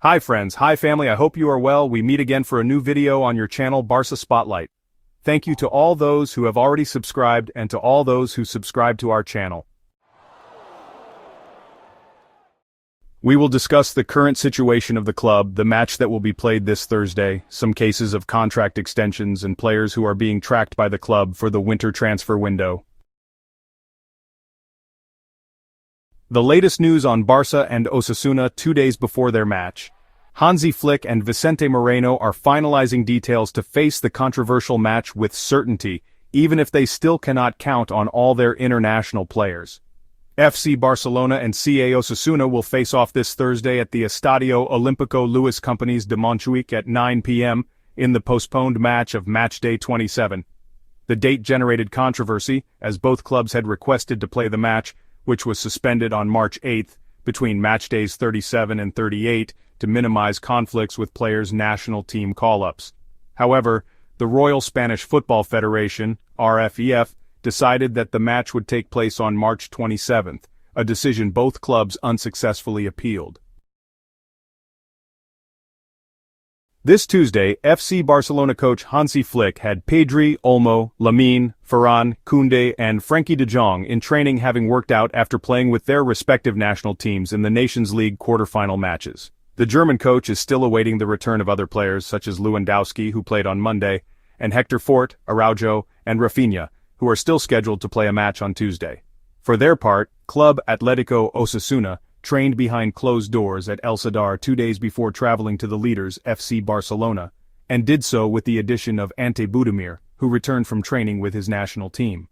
Hi friends, hi family, I hope you are well. We meet again for a new video on your channel Barça Spotlight. Thank you to all those who have already subscribed and to all those who subscribe to our channel. We will discuss the current situation of the club, the match that will be played this Thursday, some cases of contract extensions and players who are being tracked by the club for the winter transfer window. The latest news on Barça and Osasuna 2 days before their match. Hansi Flick and Vicente Moreno are finalizing details to face the controversial match with certainty, even if they still cannot count on all their international players. FC Barcelona and CA Osasuna will face off this Thursday at the Estadio Olímpico Lluís Companys de Montjuic at 9 p.m. in the postponed match of Matchday 27. The date generated controversy, as both clubs had requested to play the match, which was suspended on March 8 between matchdays 37 and 38 to minimize conflicts with players' national team call-ups. However, the Royal Spanish Football Federation, RFEF, decided that the match would take place on March 27, a decision both clubs unsuccessfully appealed. This Tuesday, FC Barcelona coach Hansi Flick had Pedri, Olmo, Lamine, Ferran, Koundé and Frenkie de Jong in training, having worked out after playing with their respective national teams in the Nations League quarter-final matches. The German coach is still awaiting the return of other players such as Lewandowski, who played on Monday, and Hector Fort, Araujo, and Raphinha, who are still scheduled to play a match on Tuesday. For their part, Club Atlético Osasuna trained behind closed doors at El Sadar 2 days before traveling to the leaders FC Barcelona, and did so with the addition of Ante Budimir, who returned from training with his national team.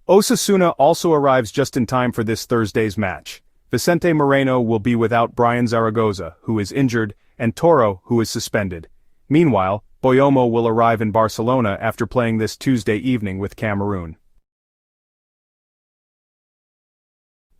Osasuna also arrives just in time for this Thursday's match. Vicente Moreno will be without Brian Zaragoza, who is injured, and Toro, who is suspended. Meanwhile, Boyomo will arrive in Barcelona after playing this Tuesday evening with Cameroon.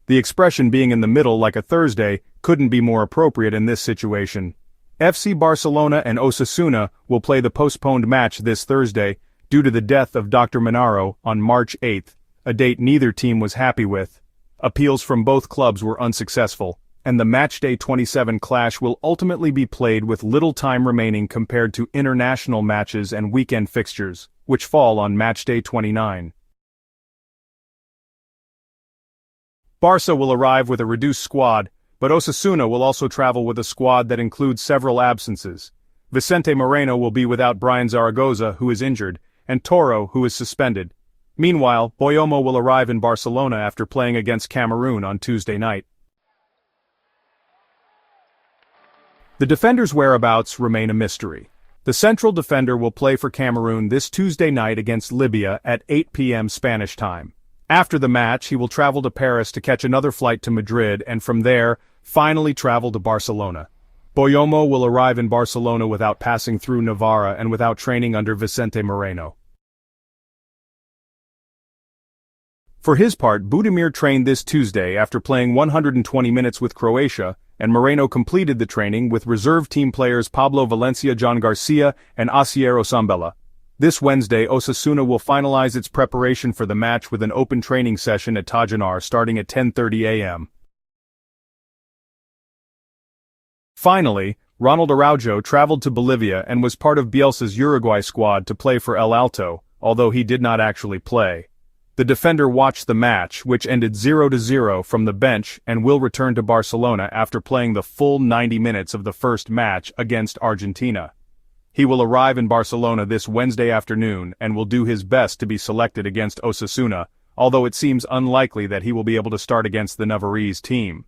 The expression being in the middle like a Thursday couldn't be more appropriate in this situation. FC Barcelona and Osasuna will play the postponed match this Thursday due to the death of Dr. Monaro on March 8, a date neither team was happy with. Appeals from both clubs were unsuccessful, and the Matchday 27 clash will ultimately be played with little time remaining compared to international matches and weekend fixtures, which fall on Matchday 29. Barça will arrive with a reduced squad, but Osasuna will also travel with a squad that includes several absences. Vicente Moreno will be without Brian Zaragoza, who is injured, and Toro, who is suspended. Meanwhile, Boyomo will arrive in Barcelona after playing against Cameroon on Tuesday night. The defender's whereabouts remain a mystery. The central defender will play for Cameroon this Tuesday night against Libya at 8 p.m. Spanish time. After the match, he will travel to Paris to catch another flight to Madrid and from there, finally travel to Barcelona. Boyomo will arrive in Barcelona without passing through Navarra and without training under Vicente Moreno. For his part, Budimir trained this Tuesday after playing 120 minutes with Croatia, and Moreno completed the training with reserve team players Pablo Valencia, John Garcia, and Asier Osambella. This Wednesday, Osasuna will finalize its preparation for the match with an open training session at Tajonar starting at 10:30 a.m. Finally, Ronald Araujo traveled to Bolivia and was part of Bielsa's Uruguay squad to play for El Alto, although he did not actually play. The defender watched the match, which ended 0-0 from the bench, and will return to Barcelona after playing the full 90 minutes of the first match against Argentina. He will arrive in Barcelona this Wednesday afternoon and will do his best to be selected against Osasuna, although it seems unlikely that he will be able to start against the Navarrese team.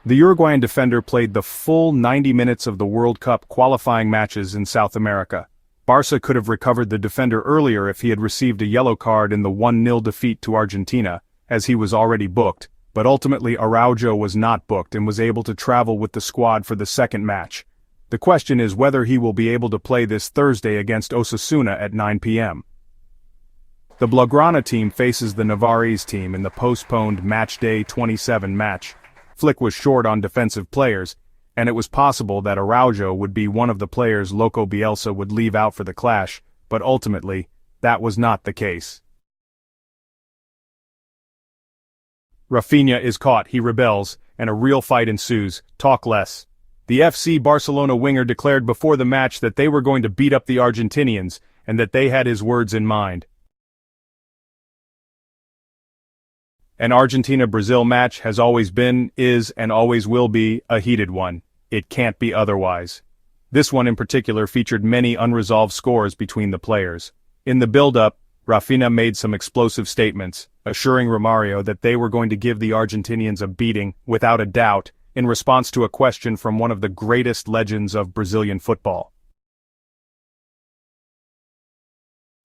The Uruguayan defender played the full 90 minutes of the World Cup qualifying matches in South America. Barça could have recovered the defender earlier if he had received a yellow card in the 1-0 defeat to Argentina, as he was already booked. But ultimately Araujo was not booked and was able to travel with the squad for the second match. The question is whether he will be able to play this Thursday against Osasuna at 9 p.m. The Blaugrana team faces the Navarrese team in the postponed Matchday 27 match. Flick was short on defensive players, and it was possible that Araujo would be one of the players Loco Bielsa would leave out for the clash, but ultimately, that was not the case. Raphinha is caught, he rebels, and a real fight ensues. Talk less. The FC Barcelona winger declared before the match that they were going to beat up the Argentinians, and that they had his words in mind. An Argentina-Brazil match has always been, is, and always will be a heated one. It can't be otherwise. This one in particular featured many unresolved scores between the players. In the build-up, Raphinha made some explosive statements, assuring Romario that they were going to give the Argentinians a beating, without a doubt, in response to a question from one of the greatest legends of Brazilian football.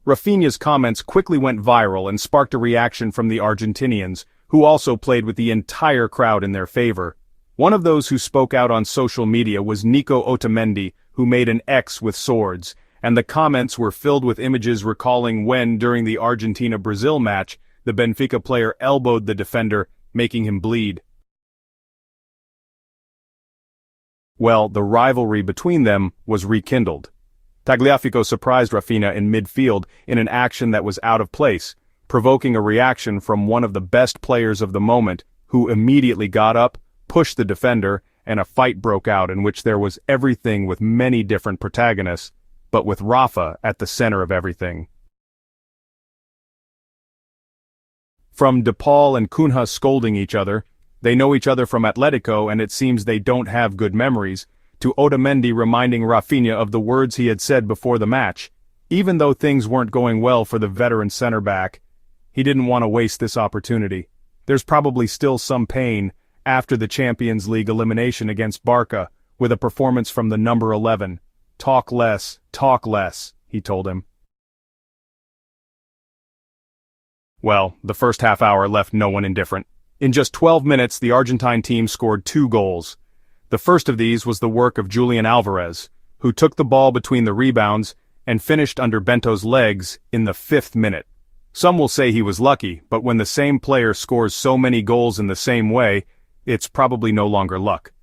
Raphinha's comments quickly went viral and sparked a reaction from the Argentinians, who also played with the entire crowd in their favor. One of those who spoke out on social media was Nico Otamendi, who made an X with swords, and the comments were filled with images recalling when, during the Argentina-Brazil match, the Benfica player elbowed the defender, making him bleed. Well, the rivalry between them was rekindled. Tagliafico surprised Raphinha in midfield in an action that was out of place, provoking a reaction from one of the best players of the moment, who immediately got up, pushed the defender, and a fight broke out in which there was everything with many different protagonists, but with Rafa at the center of everything. From De Paul and Cunha scolding each other, they know each other from Atletico and it seems they don't have good memories, to Otamendi reminding Raphinha of the words he had said before the match. Even though things weren't going well for the veteran center-back, he didn't want to waste this opportunity. There's probably still some pain after the Champions League elimination against BARCA, with a performance from the number 11. Talk less, he told him. Well, the first half hour left no one indifferent. In just 12 minutes, the Argentine team scored 2 goals. The first of these was the work of Julian Alvarez, who took the ball between the rebounds and finished under Bento's legs in the 5th minute. Some will say he was lucky, but when the same player scores so many goals in the same way, it's probably no longer luck.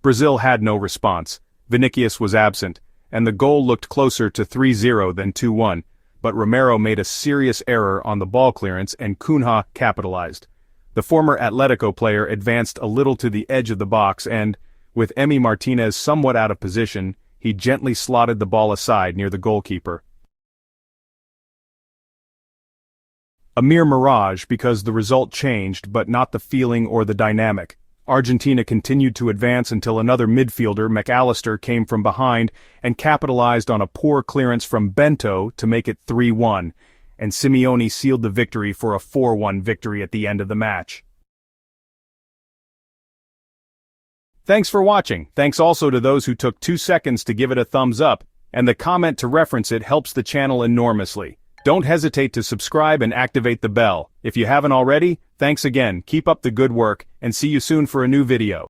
Brazil had no response. Vinicius was absent, and the goal looked closer to 3-0 than 2-1, but Romero made a serious error on the ball clearance and Cunha capitalized. The former Atletico player advanced a little to the edge of the box and, with Emi Martinez somewhat out of position, he gently slotted the ball aside near the goalkeeper. A mere mirage because the result changed but not the feeling or the dynamic. Argentina continued to advance until another midfielder, McAllister, came from behind and capitalized on a poor clearance from Bento to make it 3-1, and Simeone sealed the victory for a 4-1 victory at the end of the match. Thanks for watching. Thanks also to those who took 2 seconds to give it a thumbs up, and the comment to reference it helps the channel enormously. Don't hesitate to subscribe and activate the bell. If you haven't already, thanks again, keep up the good work, and see you soon for a new video.